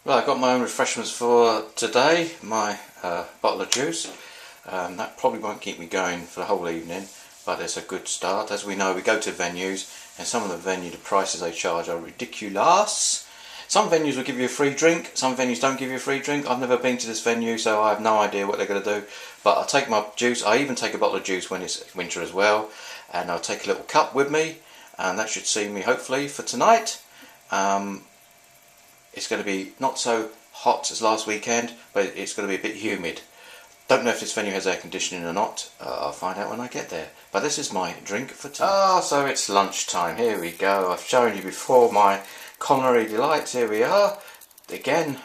Right, I've got my own refreshments for today, my bottle of juice. That probably won't keep me going for the whole evening, but it's a good start. As we know, we go to venues, and some of the prices they charge are ridiculous. Some venues will give you a free drink, some venues don't give you a free drink. I've never been to this venue, so I have no idea what they're going to do. But I'll take my juice. I even take a bottle of juice when it's winter as well, and I'll take a little cup with me, and that should see me hopefully for tonight. It's going to be not so hot as last weekend, but it's going to be a bit humid. Don't know if this venue has air conditioning or not. I'll find out when I get there. But this is my drink for tonight. So it's lunchtime. Here we go. I've shown you before my culinary delights. Here we are. Again,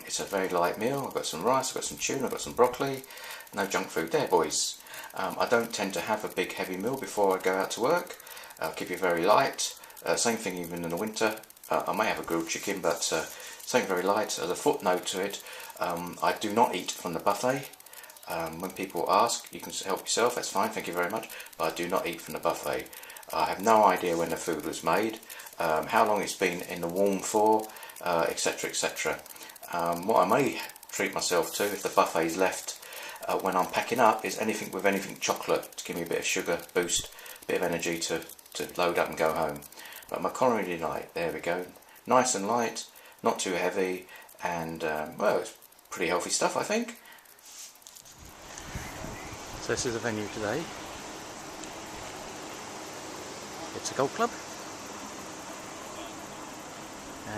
it's a very light meal. I've got some rice, I've got some tuna, I've got some broccoli. No junk food there, boys. I don't tend to have a big heavy meal before I go out to work. I'll keep it very light. Same thing even in the winter. I may have a grilled chicken, but something very light. As a footnote to it, I do not eat from the buffet. When people ask, you can help yourself, that's fine, thank you very much, but I do not eat from the buffet. I have no idea when the food was made, how long it's been in the warm for, etc, etc. What I may treat myself to, if the buffet's left when I'm packing up, is anything with anything chocolate to give me a bit of sugar boost, a bit of energy to load up and go home. But my culinary delight, there we go, nice and light, not too heavy, and well, it's pretty healthy stuff, I think. So this is the venue today. It's a golf club,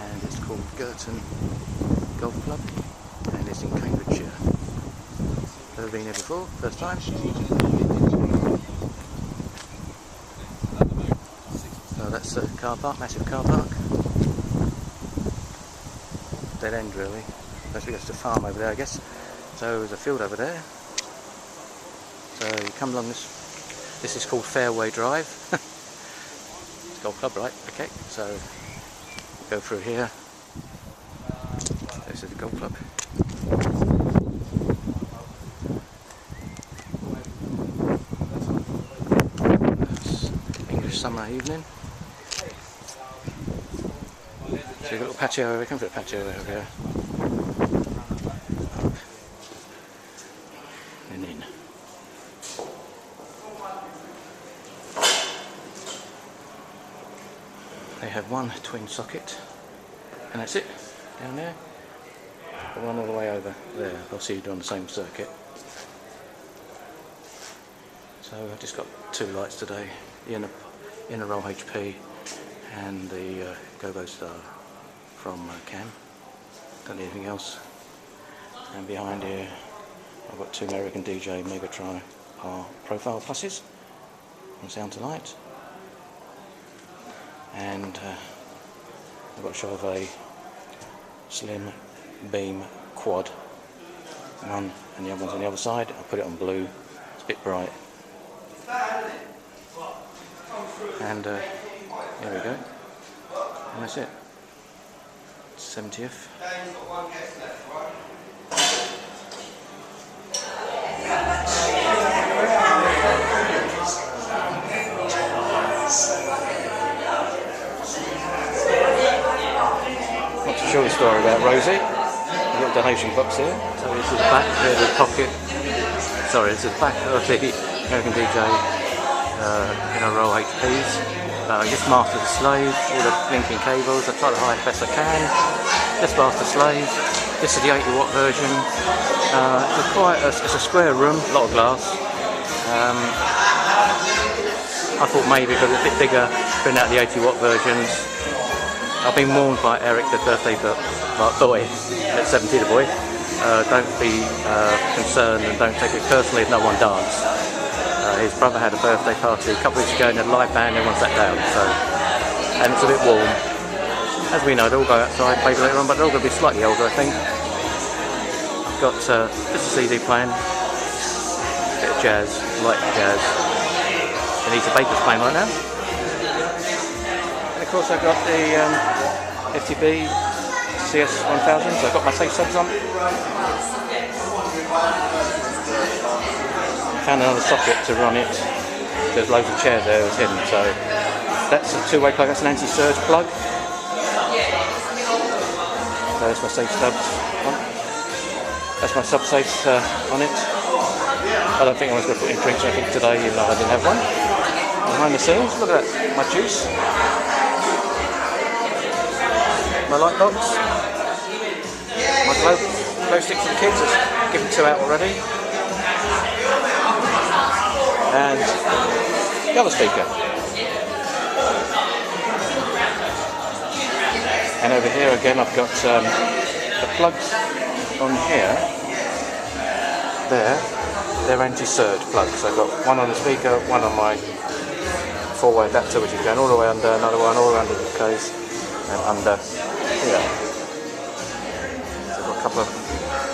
and it's called Girton Golf Club, and it's in Cambridgeshire. Never been here before, first time. So that's a car park, massive car park. Dead end really. That's because it's a farm over there, I guess. So there's a field over there. So you come along this is called Fairway Drive. It's a golf club, right? Okay, so go through here. This is the golf club. It's English summer evening. So you've got a little patio over here, come for the patio over here. Up and in. They have one twin socket, and that's it, down there. The one all the way over there, I'll see you doing the same circuit. So I've just got two lights today, the inner roll HP and the gobostar from Cambs. Don't need anything else. And behind here I've got two American DJ Mega Tripar profile pluses from sound to light. And I've got Chauvet slimbeam quad, one, and the other one's on the other side. I'll put it on blue, it's a bit bright. And here we go, and that's it. 70th. Not to show the story about Rosie. A little donation box here. So this is the back of the pocket. Sorry, this is the back of the American DJ in a roll HPs. Just master the slave, all the blinking cables. I try to hide best I can. Just master slave. This is the 80 watt version. It's a square room, a lot of glass. I thought maybe because it's a bit bigger, bring out the 80 watt versions. I've been warned by Eric, the birthday boy, at 70, the boy. Don't be concerned and don't take it personally if no one danced. His brother had a birthday party a couple of weeks ago and had a live band, everyone sat down, and it's a bit warm. As we know, they'll go outside, maybe later on, but they're all going to be slightly older, I think. I've got just a CD playing, a bit of jazz, light jazz. Anita Baker's playing right now. And of course I've got the FTB CS1000, so I've got my safesubs on. Found another socket to run it. There's loads of chairs there, it was hidden, so that's a two-way plug, that's an anti-surge plug. So that's my safesubs on. That's my sub-safes on it. I don't think I was going to put in drinks or anything today, even though I didn't have one. Behind the scenes, look at that, my juice. My light box. My glow stick for the kids, I've given 2 out already. And the other speaker. And over here again I've got the plugs on here. They're anti-surge plugs. I've got one on the speaker, one on my 4-way adapter, which is going all the way under, another one all under the case and under here. So I've got a couple of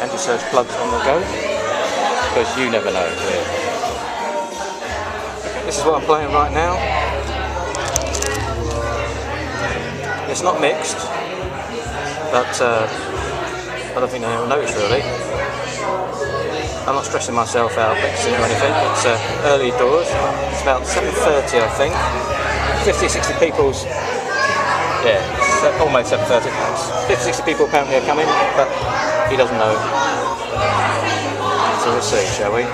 anti-surge plugs on the go, because you never know. This is what I'm playing right now. It's not mixed, but I don't think anyone will notice really. I'm not stressing myself out mixing or anything. It's early doors. It's about 7:30 I think. 50-60 people's, yeah, almost 7:30. 50-60 people apparently are coming, but he doesn't know. So we'll see, shall we?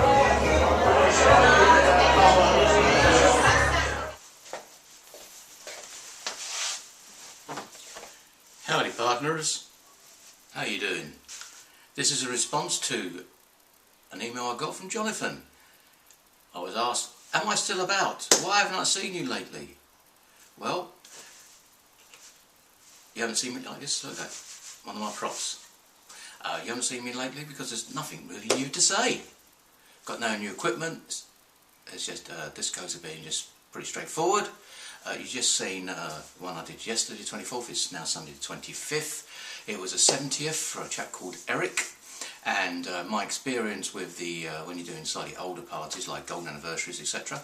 Howdy partners, how you doing? This is a response to an email I got from Jonathan. I was asked, am I still about? Why haven't I seen you lately? Well, you haven't seen me like this, look at that, one of my props. You haven't seen me lately because there's nothing really new to say. Got no new equipment, it's just discos are being just pretty straightforward. You've just seen one I did yesterday, the 24th, it's now Sunday the 25th. It was a 70th for a chap called Eric, and my experience with the, when you're doing slightly older parties like golden anniversaries etc,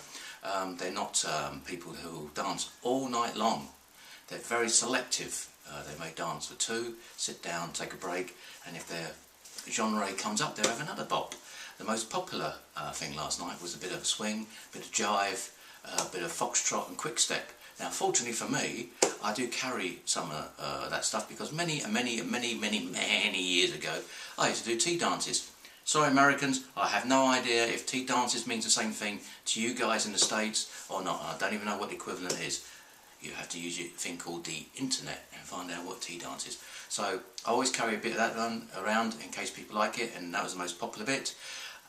they're not people who dance all night long. They're very selective. They may dance for 2, sit down, take a break, and if their genre comes up they'll have another bop. The most popular thing last night was a bit of a swing, a bit of jive, a bit of foxtrot and quick step. Now fortunately for me, I do carry some of that stuff because many years ago I used to do tea dances. Sorry Americans, I have no idea if tea dances means the same thing to you guys in the States or not. I don't even know what the equivalent is. You have to use your thing called the internet and find out what tea dance is. So I always carry a bit of that around in case people like it, and that was the most popular bit.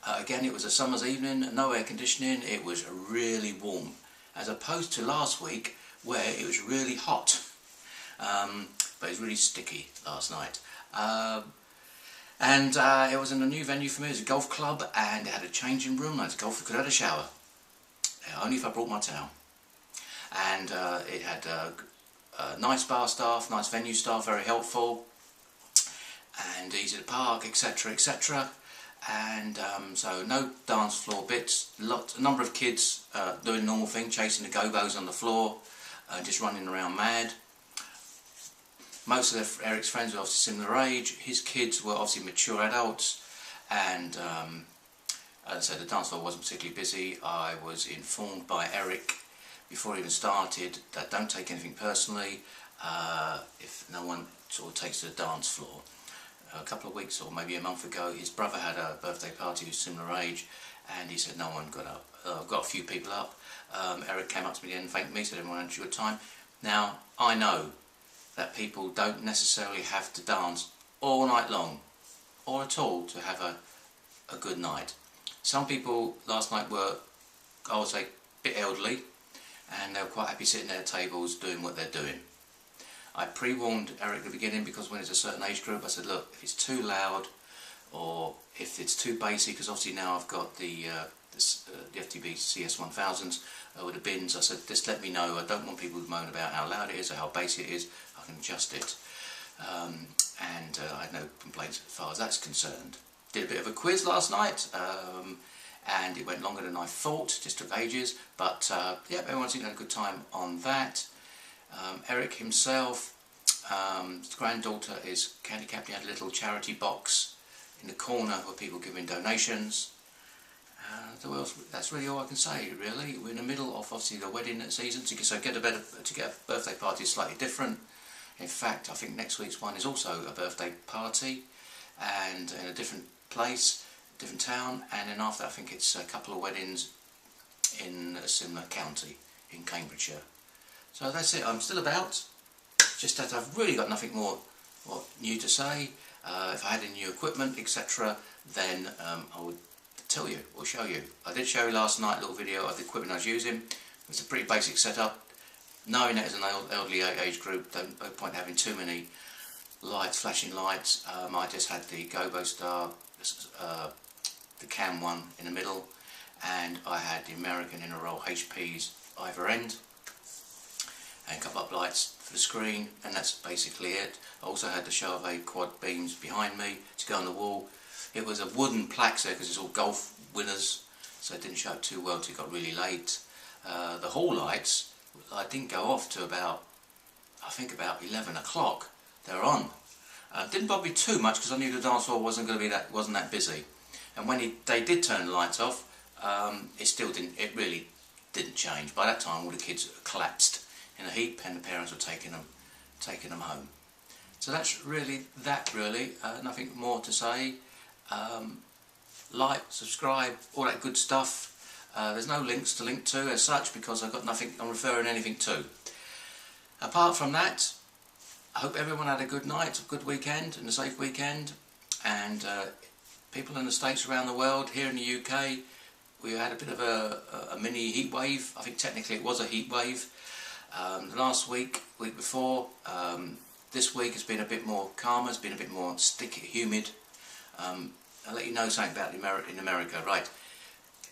Again, it was a summer's evening, no air conditioning, it was really warm, as opposed to last week where it was really hot, but it was really sticky last night. And it was in a new venue for me. It was a golf club, and it had a changing room. I could have a shower, only if I brought my towel. And it had nice bar staff, nice venue staff, very helpful, and easy to park, etc, etc. And so no dance floor bits, a number of kids doing normal thing, chasing the gobos on the floor, just running around mad. Most of Eric's friends were obviously similar age. His kids were obviously mature adults, and as I said, the dance floor wasn't particularly busy. I was informed by Eric before he even started that don't take anything personally if no one sort of takes to the dance floor. A couple of weeks or maybe a month ago, his brother had a birthday party who's similar age, and he said no one got up. Got a few people up. Eric came up to me and thanked me, said everyone had a good time. Now I know that people don't necessarily have to dance all night long or at all to have a good night. Some people last night were, I would say, a bit elderly, and they were quite happy sitting at their tables doing what they're doing. I pre-warned Eric at the beginning, because when it's a certain age group I said, look, if it's too loud or if it's too bassy, because obviously now I've got the FTB CS1000s with the bins, I said just let me know. I don't want people to moan about how loud it is or how bassy it is. I can adjust it. And I had no complaints as far as that's concerned. Did a bit of a quiz last night, and it went longer than I thought, just took ages, but yeah, everyone seemed to have a good time on that. Eric himself, his granddaughter is handicapped. He had a little charity box in the corner where people giving donations. That's really all I can say, really. We're in the middle of obviously the wedding season, so get a birthday party is slightly different. In fact, I think next week's one is also a birthday party, and in a different place, different town, and then after I think it's a couple of weddings in a similar county in Cambridgeshire. So that's it. I'm still about, just that I've really got nothing more new to say. If I had any new equipment, etc., then I would tell you or show you. I did show you last night a little video of the equipment I was using. It's a pretty basic setup. Knowing that as an elderly age group, no point having too many lights, flashing lights. I just had the gobostar, the Cam one in the middle, and I had the American inner roll HPs either end, and a couple of lights for the screen, and that's basically it. I also had the Chauvet quad beams behind me to go on the wall. It was a wooden plaque there because it's all golf winners, so it didn't show up too well until it got really late. The hall lights, I didn't go off to about, I think about 11 o'clock. They were on. Didn't bother me too much because I knew the dance floor wasn't that busy. And when they did turn the lights off, it really didn't change. By that time, all the kids collapsed in a heap, and the parents were taking them home. So that's really that. Nothing more to say. Like, subscribe, all that good stuff. There's no links to link to as such because I've got nothing I'm referring anything to. Apart from that, I hope everyone had a good night, a good weekend, and a safe weekend. And people in the States around the world, here in the UK, we had a bit of a mini heat wave. I think technically it was a heat wave. The last week before, this week has been a bit more calmer, it's been a bit more sticky, humid. I'll let you know something about in America. Right,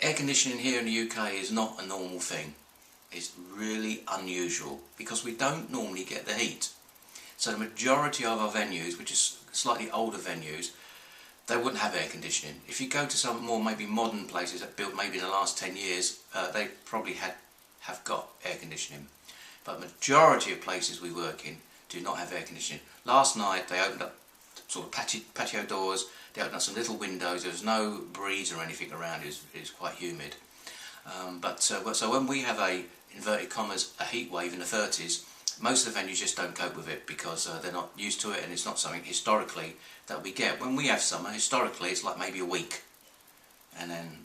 air conditioning here in the UK is not a normal thing. It's really unusual because we don't normally get the heat. So the majority of our venues, which is slightly older venues, they wouldn't have air conditioning. If you go to some more maybe modern places that built maybe in the last 10 years, they probably have got air conditioning. But the majority of places we work in do not have air conditioning. Last night they opened up sort of patio doors, they opened up some little windows, there was no breeze or anything around, it was quite humid. So when we have a, inverted commas, a heat wave in the 30s, most of the venues just don't cope with it because they're not used to it, and it's not something historically that we get. When we have summer, historically it's like maybe a week, and then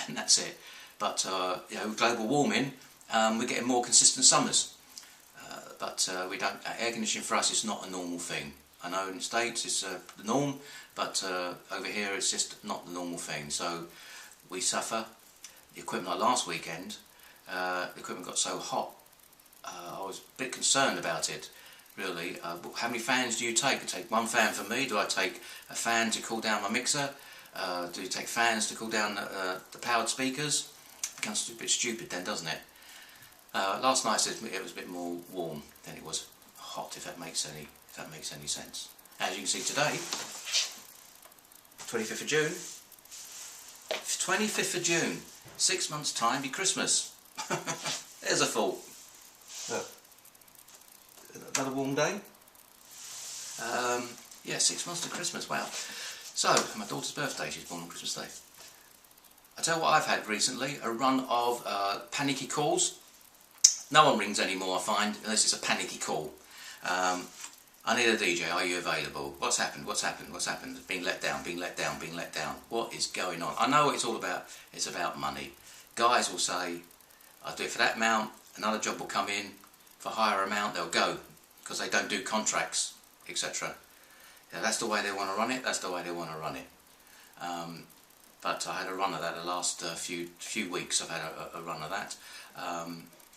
and that's it. But you know, global warming, we're getting more consistent summers. But we don't. Air conditioning for us is not a normal thing. I know in the States it's the norm, but over here it's just not the normal thing. So we suffer. The equipment, like last weekend, the equipment got so hot. I was a bit concerned about it, really. How many fans do you take? Do you take one fan for me? Do I take a fan to cool down my mixer? Do you take fans to cool down the powered speakers? It becomes a bit stupid then, doesn't it? Last night it was a bit more warm than it was hot, if that makes any sense. As you can see today, 25th of June. 25th of June. 6 months' time be Christmas. There's a thought. Another warm day. Yeah, 6 months to Christmas, wow. So, my daughter's birthday, she's born on Christmas Day. I tell you what I've had recently, a run of panicky calls. No one rings anymore, I find, unless it's a panicky call. I need a DJ, are you available? What's happened, what's happened, what's happened? Being let down, being let down, being let down. What is going on? I know what it's all about, it's about money. Guys will say, I'll do it for that amount, another job will come in, for a higher amount they'll go, because they don't do contracts, etc. Yeah, that's the way they want to run it, that's the way they want to run it. But I had a run of that the last few weeks, I've had a run of that.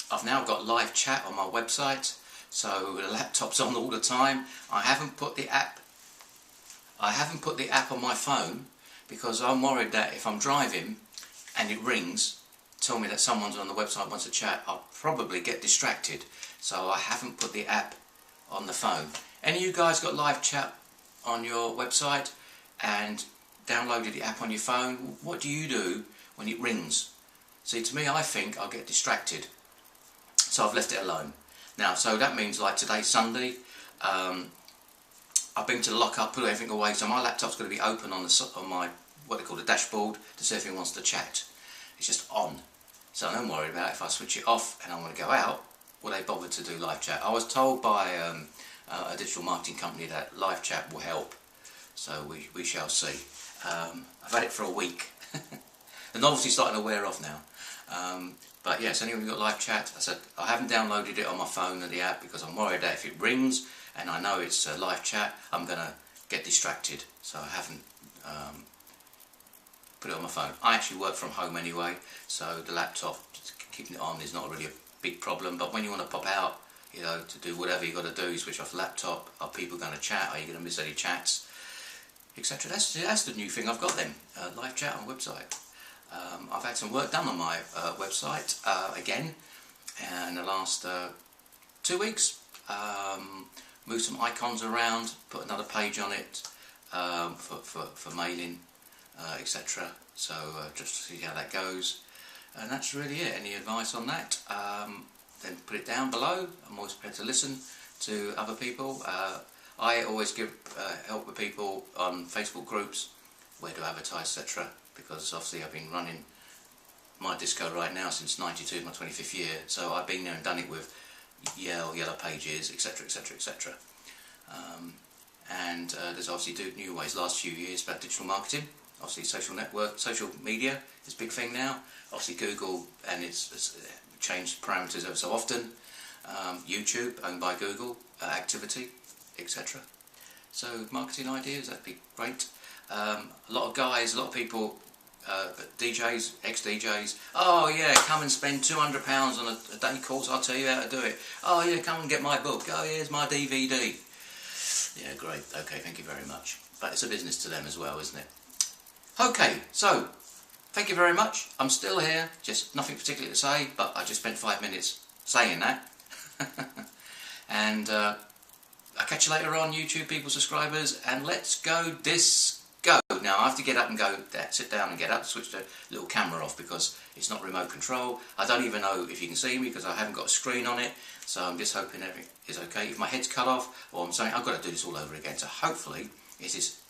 I've now got live chat on my website, so the laptop's on all the time. I haven't put the app on my phone because I'm worried that if I'm driving and it rings, tell me that someone's on the website wants to chat, I'll probably get distracted. So I haven't put the app on the phone. Any of you guys got live chat on your website and downloaded the app on your phone? What do you do when it rings? See, to me, I think I'll get distracted. So I've left it alone. Now, so that means like today's Sunday, I've been to the lock-up, put everything away, so my laptop's going to be open on my, what they call the dashboard, to see if anyone wants to chat. It's just on. So I'm worried about if I switch it off and I want to go out, will they bother to do live chat? I was told by a digital marketing company that live chat will help, so we shall see. I've had it for a week. The novelty's starting to wear off now. But yes, anyone who got live chat, I said I haven't downloaded it on my phone or the app because I'm worried that if it rings and I know it's live chat, I'm going to get distracted. So I haven't put it on my phone. I actually work from home anyway, so the laptop, keeping it on is not really a big problem. But when you want to pop out, you know, to do whatever you got to do, switch off the laptop, are people going to chat, are you going to miss any chats, etc. That's the new thing I've got then, live chat on website. I've had some work done on my website again in the last 2 weeks. Moved some icons around, put another page on it for mailing, etc. So just to see how that goes, and that's really it. Any advice on that, then put it down below. I'm always prepared to listen to other people. I always give help with people on Facebook groups, where to advertise, etc. Because obviously I've been running my disco right now since '92, my 25th year, so I've been there and done it with Yellow Pages, etc, etc, etc. And there's obviously new ways last few years about digital marketing. Obviously social media is a big thing now. Obviously Google, and it's changed parameters ever so often. YouTube, owned by Google, activity, etc. So marketing ideas, that'd be great. A lot of guys, a lot of people, DJs, ex-DJs, oh yeah, come and spend £200 on a day course, I'll tell you how to do it. Oh yeah, come and get my book. Oh yeah, here's my DVD. Yeah, great, okay, thank you very much. But it's a business to them as well, isn't it? Okay, so, thank you very much. I'm still here, just nothing particular to say, but I just spent 5 minutes saying that. And I'll catch you later on, YouTube people, subscribers, and let's go disco. Now I have to get up and go, sit down and get up, switch the little camera off because it's not remote control. I don't even know if you can see me because I haven't got a screen on it, so I'm just hoping everything is okay. If my head's cut off or I'm saying I've got to do this all over again, so hopefully it is